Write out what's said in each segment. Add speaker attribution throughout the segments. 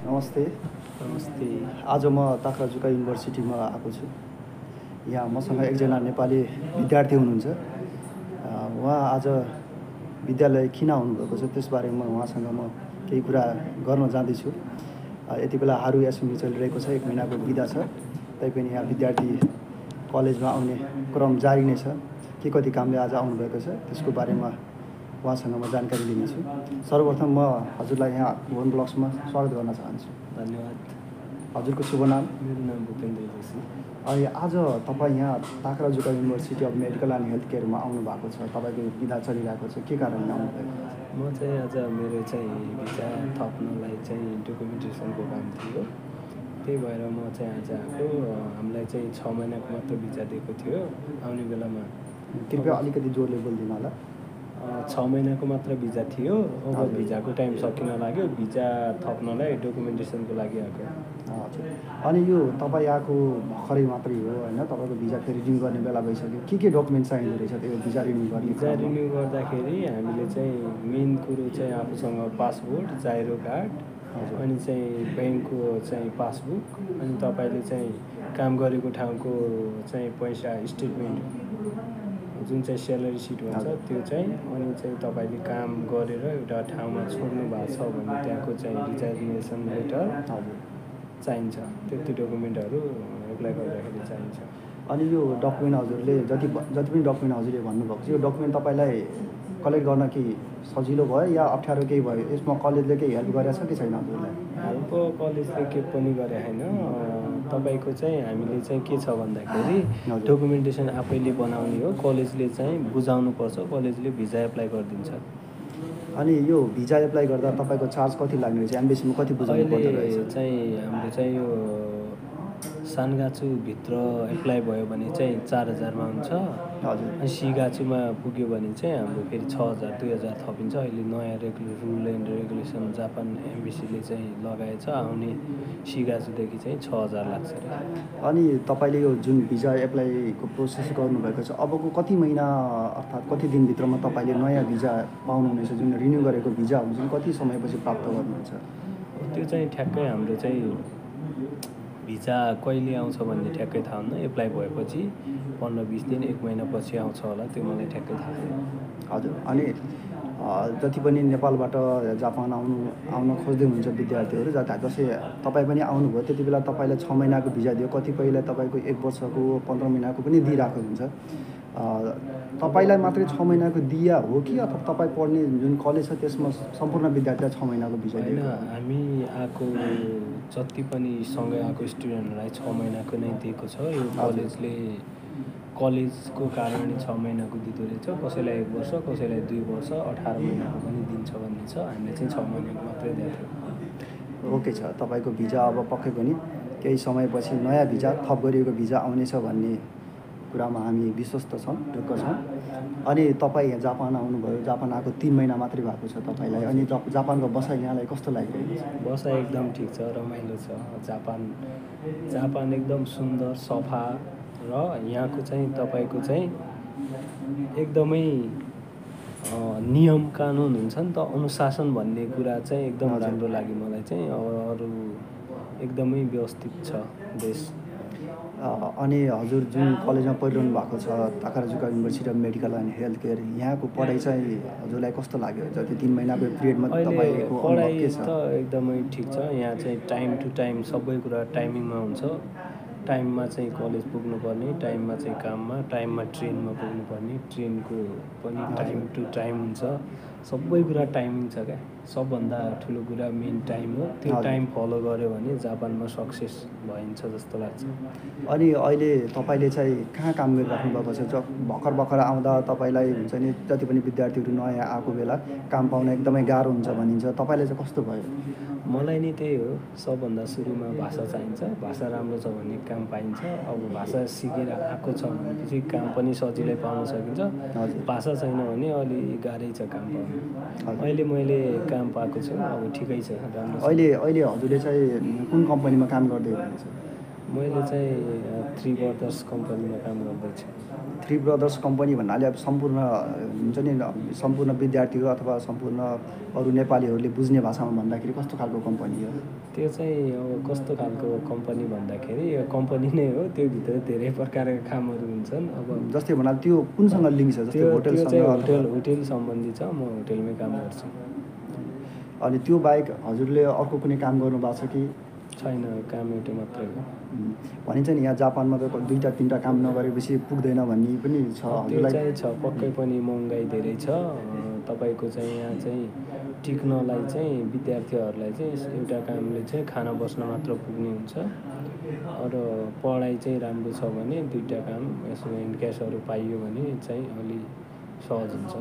Speaker 1: नमस्ते।
Speaker 2: नमस्ते।
Speaker 1: आज म ताक्राजुका युनिभर्सिटीमा आएको छु। यहाँ मसँग एकजना नेपाली विद्यार्थी हुनुहुन्छ। उहाँ आज विद्यालय किन आउनुभएको छ त्यसबारेमा उहाँसँग म केही कुरा गर्न जाँदैछु। यति बेला हारू एसेम्ब्ली चलिरहेको छ, 1 महिनाको बिदा छ। तैपनि यहाँ विद्यार्थी कलेजमा आउने क्रम जारी नै छ। के कति कामले आज आउनुभएको छ त्यसको बारेमा उहाँसँग म जानकारी लिनेछु। सर्वप्रथम म हजुरलाई यहाँ भुवन ब्लग्समा स्वागत गर्न चाहन्छु।
Speaker 2: धन्यवाद।
Speaker 1: हजुरको शुभ नाम?
Speaker 2: मेरो नाम भूपेन्द्र जोशी।
Speaker 1: अनि आज तपाईँ यहाँ ताक्राजुका university of medical and health केयरमा आउनु भएको छ। तपाईँको विधा चलिरहेको छ, के कारणले आउनुभएको छ?
Speaker 2: म चाहिँ आज मेरो भिजा थप्नलाई डकुमेन्टेसनको काम थियो। त्यही भएर म चाहिँ आज आएको। हामीलाई 6 महिनाको मात्र भिजा दिएको थियो आउने बेलामा।
Speaker 1: कृपया अलिकति जोडले बोलिदिनु होला।
Speaker 2: 6 महिनाको मात्र भिजा थियो। अब भिजाको टाइम सकिन लाग्यो। भिजा थप्नलाई डकुमेन्टेसनको लागि आएको।
Speaker 1: हजुर। अनि यो तपाईँ आएको भर्खरै मात्रै हो होइन? तपाईँको भिजा फेरि रिन्यू गर्ने बेला भइसक्यो। के डकुमेन्ट चाहिँदो रहेछ त्यो भिजा रिन्यू गर्ने?
Speaker 2: भिजा रिन्यू गर्दाखेरि हामीले मेन कुरो आफूसँग पासपोर्ट, जाइरो कार्ड, अनि ब्याङ्कको पासबुक, अनि तपाईँले काम गरेको ठाउँको पैसा स्टेटमेन्ट, जुन सेलेरी सिट भन्छ त्यो अनि तपाईँले काम गरेर एउटा ठाउँमा छोड्नु भएको छ भने त्यहाँको रिजाइग्नेसन लेटर चाहिन्छ। त्यति डकुमेन्टहरू एप्लाई गर्दाखेरि चाहिन्छ।
Speaker 1: अनि यो डकुमेन्ट हजुरले जति पनि डकुमेन्ट हजुरले भन्नुभएको छ, यो डकुमेन्ट तपाईँलाई कलेक्ट गर्न केही सजिलो भयो या अप्ठ्यारो केही भयो? यसमा कलेजले केही हेल्प गरेको छ कि छैन हजुरलाई?
Speaker 2: हेल्प कलेजले केही पनि गरे छैन। तपाईँको हामीले के छ भन्दाखेरि डकुमेन्टेसन आफैले बनाउने हो। कलेजले बुझाउनु पर्छ, कलेजले भिजा एप्लाई गरिदिन्छ।
Speaker 1: अनि यो भिजा एप्लाई गर्दा तपाईँको चार्ज कति लाग्ने रहेछ? एम्बेसीमा कति बुझाउनु पर्दो रहेछ?
Speaker 2: हाम्रो यो सानगाछुभित्र एप्लाई भयो भने 4000मा हुन्छ।
Speaker 1: हजुर।
Speaker 2: अनि सिगाछुमा पुग्यो भने हाम्रो फेरि 6000, 2000 थपिन्छ। अहिले नयाँ रुल एन्ड रेगुलेसन जापान एम्बेसीले लगाएछ। आउने सिगाछुदेखि 6000 लाग्छ।
Speaker 1: अनि तपाईँले यो जुन भिजा एप्लाईको प्रोसेस गर्नुभएको छ, अबको कति महिना अर्थात् कति दिनभित्रमा तपाईँले नयाँ भिजा पाउनुहुनेछ? जुन रिन्यू गरेको भिजा हुन्छ कति समयपछि प्राप्त गर्नुहुन्छ?
Speaker 2: त्यो ठ्याक्कै हाम्रो भिजा कहिले आउँछ भन्ने ठ्याक्कै थाहा हुन्न। एप्लाई भएपछि 15-20 दिन, 1 महिनापछि आउँछ होला, त्यो मलाई ठ्याक्कै थाहा छैन।
Speaker 1: हजुर। अनि जति पनि नेपालबाट जापान आउन खोज्दै हुनुहुन्छ विद्यार्थीहरू, जसै तपाईँ पनि आउनुभयो, त्यति बेला तपाईँलाई 6 महिनाको भिजा दियो, कतिपयलाई तपाईँको 1 वर्षको, 15 महिनाको पनि दिइरहेको हुन्छ। तपाईँलाई मात्रै 6 महिनाको दिया हो कि अथवा तपाईँ पढ्ने जुन कलेज छ त्यसमा सम्पूर्ण विद्यार्थीलाई 6 महिनाको भिजा दियो?
Speaker 2: हामी आएको जति पनि सँगै आएको स्टुडेन्टहरूलाई 6 महिनाको नै दिएको छ। यो कलेजको कारणले 6 महिनाको दिँदो रहेछ। कसैलाई 1 वर्ष, कसैलाई 2 वर्ष, 18 महिनाको पनि दिन्छ भन्ने छ। हामीले 6 महिनाको मात्रै दिएको थियो।
Speaker 1: ओके छ। तपाईँको भिजा अब पक्कै पनि केही समयपछि नयाँ भिजा, थप गरिएको भिजा आउनेछ भन्ने कुरामा हामी विश्वस्त छौँ, ढुक्क छौँ। अनि तपाईँ यहाँ जापान आउनुभयो, जापान आएको 3 महिना मात्रै भएको छ तपाईँलाई। अनि जापानको बसाइ यहाँलाई कस्तो लागिरहेको छ?
Speaker 2: बसाइ एकदम ठिक छ, रमाइलो छ। जापान एकदम सुन्दर, सफा, र यहाँको तपाईँको एकदमै नियम कानुन हुन्छ नि त, अनुशासन भन्ने कुरा एकदम राम्रो लाग्यो मलाई। अरू एकदमै व्यवस्थित छ देश।
Speaker 1: अनि हजुर जुन कलेजमा पढिरहनु भएको छ, ताक्राजुका university of medical and health care, यहाँको पढाइ हजुरलाई कस्तो लाग्यो? जति 3 महिनाको पिरियडमा तपाईँको
Speaker 2: पढाइ त एकदमै ठिक छ। यहाँ टाइम टु टाइम सबै कुरा टाइमिङमा हुन्छ। टाइममा कलेज पुग्नुपर्ने, टाइममा काममा, टाइममा ट्रेनमा पुग्नुपर्ने, ट्रेनको पनि टाइम टु टाइम हुन्छ। सबै कुरा टाइमिङ छ क्या। सबभन्दा ठुलो कुरा मेन टाइम हो। त्यो टाइम फलो गर्यो भने जापानमा सक्सेस भइन्छ जस्तो लाग्छ।
Speaker 1: अनि अहिले तपाईँले कहाँ काम गरिराख्नु भएको छ? भर्खर आउँदा तपाईँलाई हुन्छ नि, जति पनि विद्यार्थीहरू नयाँ आएको बेला काम पाउन एकदमै गाह्रो हुन्छ भनिन्छ। तपाईँलाई कस्तो भयो?
Speaker 2: मलाई नि त्यही हो। सबभन्दा सुरुमा भाषा चाहिन्छ। भाषा राम्रो छ भने काम पाइन्छ। अब भाषा सिकेर आएको छ भनेपछि काम पनि सजिलै पाउन सकिन्छ। भाषा छैन भने अलि गाह्रै छ काम पाउनु। अहिले मैले काम पाएको छु, अब ठिकै छ, राम्रो छ।
Speaker 1: अहिले हजुरले कुन कम्पनीमा काम गर्दै हुनुहुन्छ?
Speaker 2: म मैले चाहिँ थ्री ब्रदर्स कम्पनीमा काम गर्दैछु।
Speaker 1: थ्री ब्रदर्स कम्पनी भन्नाले अब सम्पूर्ण हुन्छ नि सम्पूर्ण विद्यार्थीहरू अथवा सम्पूर्ण अरू नेपालीहरूले बुझ्ने भाषामा भन्दाखेरि कस्तो खालको कम्पनी हो?
Speaker 2: त्यो चाहिँ अब कस्तो खालको कम्पनी भन्दाखेरि यो कम्पनी नै हो, त्योभित्र धेरै प्रकारका कामहरू हुन्छन्। अब
Speaker 1: जस्तै भन्नाले त्यो कुनसँग लिङ्क छ? जस्तै
Speaker 2: त्यो
Speaker 1: होटलसँग
Speaker 2: चाहिँ
Speaker 1: अथवा-
Speaker 2: होटेल सम्बन्धी छ, म होटेलमै काम गर्छु।
Speaker 1: अनि त्यो बाहेक हजुरले अर्को कुनै काम गर्नुभएको छ कि?
Speaker 2: छैन, काम एउटै मात्रै हो।
Speaker 1: भनिन्छ नि यहाँ जापानमा त 2-3टा काम नगरेपछि पुग्दैन भन्ने पनि छ
Speaker 2: त्यो
Speaker 1: हजुरलाई?
Speaker 2: चाहिँ छ, पक्कै पनि महँगाइ धेरै छ। तपाईँको चाहिँ यहाँ चाहिँ टिक्नलाई चाहिँ विद्यार्थीहरूलाई चाहिँ एउटा कामले चाहिँ खाना बस्न मात्र पुग्ने हुन्छ। र पढाइ चाहिँ राम्रो छ भने 2टा काम यसो ह्यान्ड क्यासहरू पाइयो भने चाहिँ अलि सहज हुन्छ।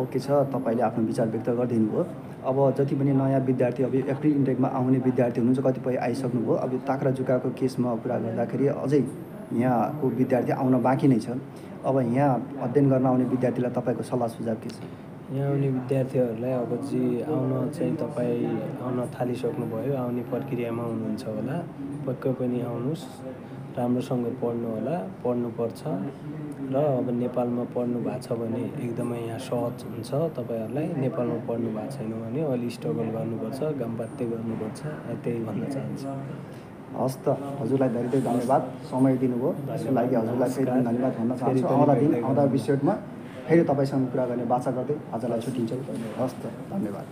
Speaker 1: ओके छ, तपाईँले आफ्नो विचार व्यक्त गरिदिनु भयो। अब जति पनि नयाँ विद्यार्थी अब एप्रिल इन्टेकमा आउने विद्यार्थी हुनुहुन्छ, कतिपय आइसक्नुभयो। अब ताक्राजुकाको केसमा कुरा गर्दाखेरि अझै यहाँको विद्यार्थी आउन बाँकी नै छ। अब यहाँ अध्ययन गर्न आउने विद्यार्थीलाई तपाईँको सल्लाह सुझाव के छ?
Speaker 2: यहाँ आउने विद्यार्थीहरूलाई अब आउन चाहिँ तपाईँ आउन थालिसक्नुभयो, आउने प्रक्रियामा हुनुहुन्छ होला, पक्कै पनि आउनुहोस्, राम्रोसँग पढ्नु होला, पढ्नुपर्छ। र अब नेपालमा पढ्नु भएको छ भने एकदमै यहाँ सहज हुन्छ तपाईँहरूलाई। नेपालमा पढ्नु भएको छैन भने अलि स्ट्रगल गर्नुपर्छ, घामपाते गर्नुपर्छ, त्यही भन्न चाहन्छु।
Speaker 1: हस् त, हजुरलाई धेरै धेरै धन्यवाद समय दिनुभयो। त्यसको लागि हजुरलाई फेरि पनि धन्यवाद भन्न चाहन्छु। आउँदा एपिसोडमा फेरि तपाईँसँग कुरा गर्ने बाचा गर्दै आजलाई छुट्टिन्छौँ। हस् त, धन्यवाद।